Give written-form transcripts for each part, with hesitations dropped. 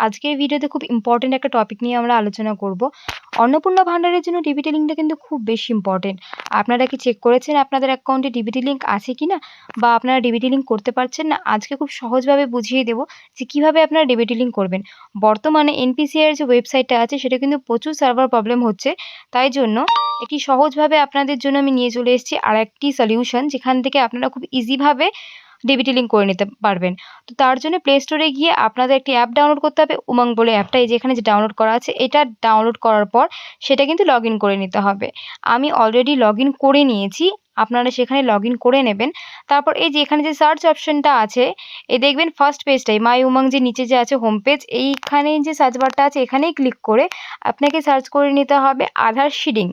আজকের ভিডিওতে খুব ইম্পর্টেন্ট একটা টপিক নিয়ে আমরা আলোচনা করব। অন্নপূর্ণা ভান্ডারের জন্য ডিবিটি লিঙ্কটা কিন্তু খুব বেশি ইম্পর্টেন্ট। আপনারা কি চেক করেছেন আপনাদের অ্যাকাউন্টে ডিবিটি লিঙ্ক আছে কিনা, বা আপনারা ডিবিটি লিঙ্ক করতে পারছেন না? আজকে খুব সহজভাবে বুঝিয়ে দেব যে কিভাবে আপনারা ডিবিটি লিঙ্ক করবেন। বর্তমানে এনপিসিআই এর যে ওয়েবসাইটটা আছে সেটা কিন্তু প্রচুর সার্ভার প্রবলেম হচ্ছে। তাই জন্য একটি সহজভাবে আপনাদের জন্য আমি নিয়ে চলে এসেছি আরেকটি সলিউশন, যেখান থেকে আপনারা খুব ইজিভাবে ডিবিটি লিঙ্ক করে নিতে পারবেন। তো তার জন্য প্লে স্টোরে গিয়ে আপনাদের একটি অ্যাপ ডাউনলোড করতে হবে, উমঙ্গ বলে অ্যাপটা। এই যে এখানে যে ডাউনলোড করা আছে, এটা ডাউনলোড করার পর সেটা কিন্তু লগ ইন করে নিতে হবে। আমি অলরেডি লগ ইন করে নিয়েছি, আপনারা সেখানে লগ ইন করে নেবেন। তারপর এই যে এখানে যে সার্চ অপশনটা আছে, এই দেখবেন ফার্স্ট পেজটাই মাই উমঙ্গ যে নিচে যে আছে হোম পেজ, এইখানে যে সার্চ বারটা আছে এখানেই ক্লিক করে আপনাকে সার্চ করে নিতে হবে আধার শিডিং।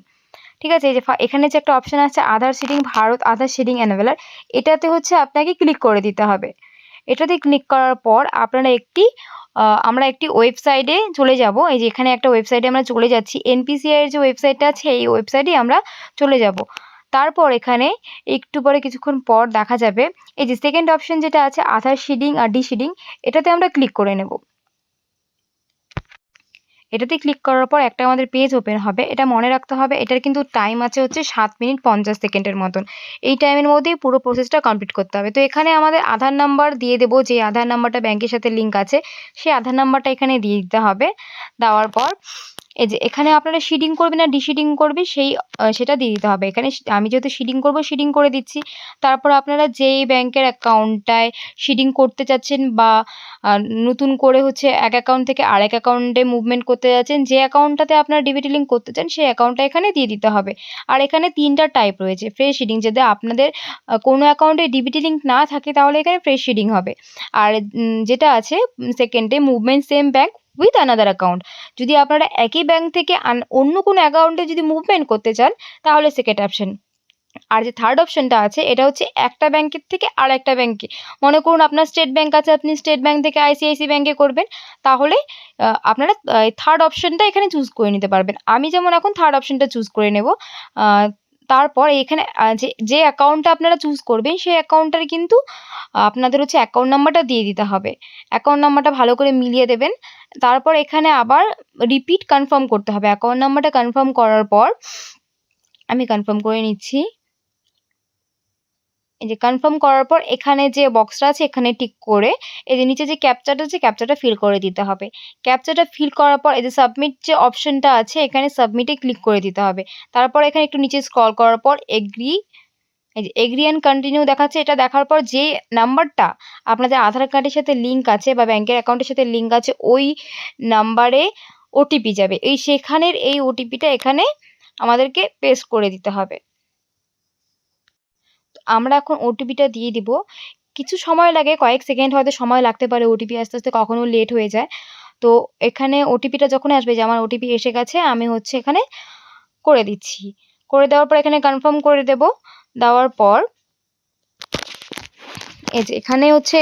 ঠিক আছে, এই যে এখানে যে একটা অপশন আছে আধার শিডিং ভারত আধার শিডিং এনাবেলার, এটাতে হচ্ছে আপনাকে ক্লিক করে দিতে হবে। এটাতে ক্লিক করার পর আপনারা আমরা একটি ওয়েবসাইটে চলে যাব। এই যে এখানে একটা ওয়েবসাইটে আমরা চলে যাচ্ছি, এনপিসিআই এর যে ওয়েবসাইটটা আছে এই ওয়েবসাইটে আমরা চলে যাব। তারপর এখানে একটু পরে কিছুক্ষণ পর দেখা যাবে এই যে সেকেন্ড অপশন যেটা আছে আধার শিডিং আর ডি শিডিং, এটাতে আমরা ক্লিক করে নেব। এটাতে ক্লিক করার পর একটা আমাদের পেজ ওপেন হবে। এটা মনে রাখতে হবে, এটার কিন্তু টাইম আছে হচ্ছে 7 মিনিট 50 সেকেন্ডের মতন। এই টাইমের মধ্যেই পুরো প্রসেসটা কমপ্লিট করতে হবে। তো এখানে আমাদের আধার নাম্বার দিয়ে দেবো, যে আধার নাম্বারটা ব্যাংকের সাথে লিঙ্ক আছে সেই আধার নাম্বারটা এখানে দিয়ে দিতে হবে। দেওয়ার পর এই যে এখানে আপনারা শিডিং করবেন না ডিশিডিং করবে সেটা দিয়ে দিতে হবে। এখানে আমি যেহেতু শিডিং করব শিডিং করে দিচ্ছি। তারপর আপনারা যেই ব্যাংকের অ্যাকাউন্টটায় শিডিং করতে চাচ্ছেন বা নতুন করে হচ্ছে এক অ্যাকাউন্ট থেকে আরেক অ্যাকাউন্টে মুভমেন্ট করতে যাচ্ছেন, যে অ্যাকাউন্টটাতে আপনারা ডিবিটি লিঙ্ক করতে চান সেই অ্যাকাউন্টটা এখানে দিয়ে দিতে হবে। আর এখানে 3টা টাইপ রয়েছে ফ্রেশ শিডিং, যদি আপনাদের কোনো অ্যাকাউন্টে ডিবিটি লিঙ্ক না থাকে তাহলে এখানে ফ্রেশ শিডিং হবে। আর যেটা আছে সেকেন্ডে movement same bank with another account, যদি আপনারা একই ব্যাংক থেকে অন্য কোনো অ্যাকাউন্টে যদি মুভমেন্ট করতে চান তাহলে সেকেন্ড অপশন। আর যে থার্ড অপশনটা আছে এটা হচ্ছে একটা ব্যাংকের থেকে আর একটা ব্যাংকে, মনে করুন আপনার স্টেট ব্যাংক আছে, আপনি স্টেট ব্যাংক থেকে আইসিআইসি ব্যাংকে করবেন, তাহলে আপনারা থার্ড অপশনটা এখানে চুজ করে নিতে পারবেন। আমি যেমন এখন থার্ড অপশনটা চুজ করে নেব। তারপর এখানে যে অ্যাকাউন্টটা আপনারা চুজ করবেন সেই অ্যাকাউন্টটার কিন্তু আপনাদের হচ্ছে অ্যাকাউন্ট নাম্বারটা দিয়ে দিতে হবে। অ্যাকাউন্ট নাম্বারটা ভালো করে মিলিয়ে দেবেন। তারপর এখানে আবার রিপিট কনফার্ম করতে হবে। অ্যাকাউন্ট নাম্বারটা কনফার্ম করার পর আমি কনফার্ম করে নিচ্ছি। এই যে কনফার্ম করার পর এখানে যে বক্সটা আছে এখানে টিক করে এই যে নিচে যে ক্যাপচাটা আছে ক্যাপচাটা ফিল করে দিতে হবে। ক্যাপচাটা ফিল করার পর এই যে সাবমিট যে অপশনটা আছে এখানে সাবমিটে ক্লিক করে দিতে হবে। তারপর এখানে একটু নিচে স্ক্রল করার পর এগ্রি, এই যে এগ্রি অ্যান্ড কন্টিনিউ দেখাচ্ছে। এটা দেখার পর যে নাম্বারটা আপনাদের আধার কার্ডের সাথে লিঙ্ক আছে বা ব্যাংকের অ্যাকাউন্টের সাথে লিঙ্ক আছে ওই নাম্বারে ওটিপি যাবে, সেখানের এই ওটিপিটা এখানে আমাদেরকে পেস্ট করে দিতে হবে। আমরা এখন ওটিপিটা দিয়ে দিব। কিছু সময় লাগে, কয়েক সেকেন্ড হয়তো সময় লাগতে পারে, ওটিপি আসতে আসতে কখনো লেট হয়ে যায়। তো এখানে ওটিপিটা যখন আসবে যে আমার ওটিপি এসে গেছে, আমি হচ্ছে এখানে করে দিচ্ছি। করে দেওয়ার পর এখানে কনফার্ম করে দেব। দেওয়ার পর এই যে এখানে হচ্ছে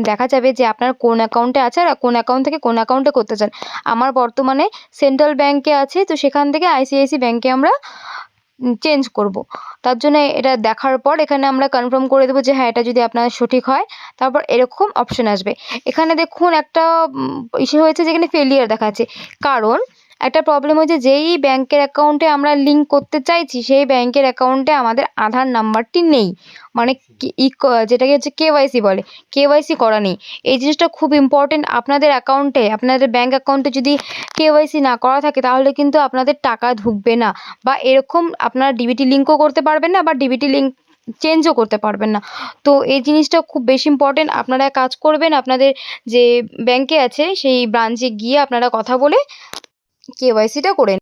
দেখা যাবে যে আপনার কোন অ্যাকাউন্টে আছে আর কোন অ্যাকাউন্ট থেকে কোন অ্যাকাউন্টে করতে চান। আমার বর্তমানে সেন্ট্রাল ব্যাংকে আছে, তো সেখান থেকে আইসিআইসি ব্যাংকে আমরা চেঞ্জ করব। তার জন্য এটা দেখার পর এখানে আমরা কনফার্ম করে দেবো যে হ্যাঁ এটা যদি আপনার সঠিক হয়। তারপর এরকম অপশন আসবে। এখানে দেখুন একটা ইস্যু হয়েছে যেখানে ফেলিয়ার দেখাচ্ছে, কারণ একটা প্রবলেম হয়েছে যেই ব্যাংকের অ্যাকাউন্টে আমরা লিঙ্ক করতে চাইছি সেই ব্যাংকের অ্যাকাউন্টে আমাদের আধার নাম্বারটি নেই, মানে যেটাকে হচ্ছে কেওয়াইসি বলে, কেওয়াইসি করা নেই। এই জিনিসটা খুব ইম্পর্টেন্ট। আপনাদের অ্যাকাউন্টে আপনাদের ব্যাংক অ্যাকাউন্টে যদি কেওয়াইসি না করা থাকে তাহলে কিন্তু আপনাদের টাকা ঢুকবে না, বা এরকম আপনারা ডিবিটি লিঙ্কও করতে পারবেন না বা ডিবিটি লিঙ্ক চেঞ্জও করতে পারবেন না। তো এই জিনিসটা খুব বেশি ইম্পর্টেন্ট। আপনারা কাজ করবেন, আপনাদের যে ব্যাংকে আছে সেই ব্রাঞ্চে গিয়ে আপনারা কথা বলে কেওয়াইসিটা করে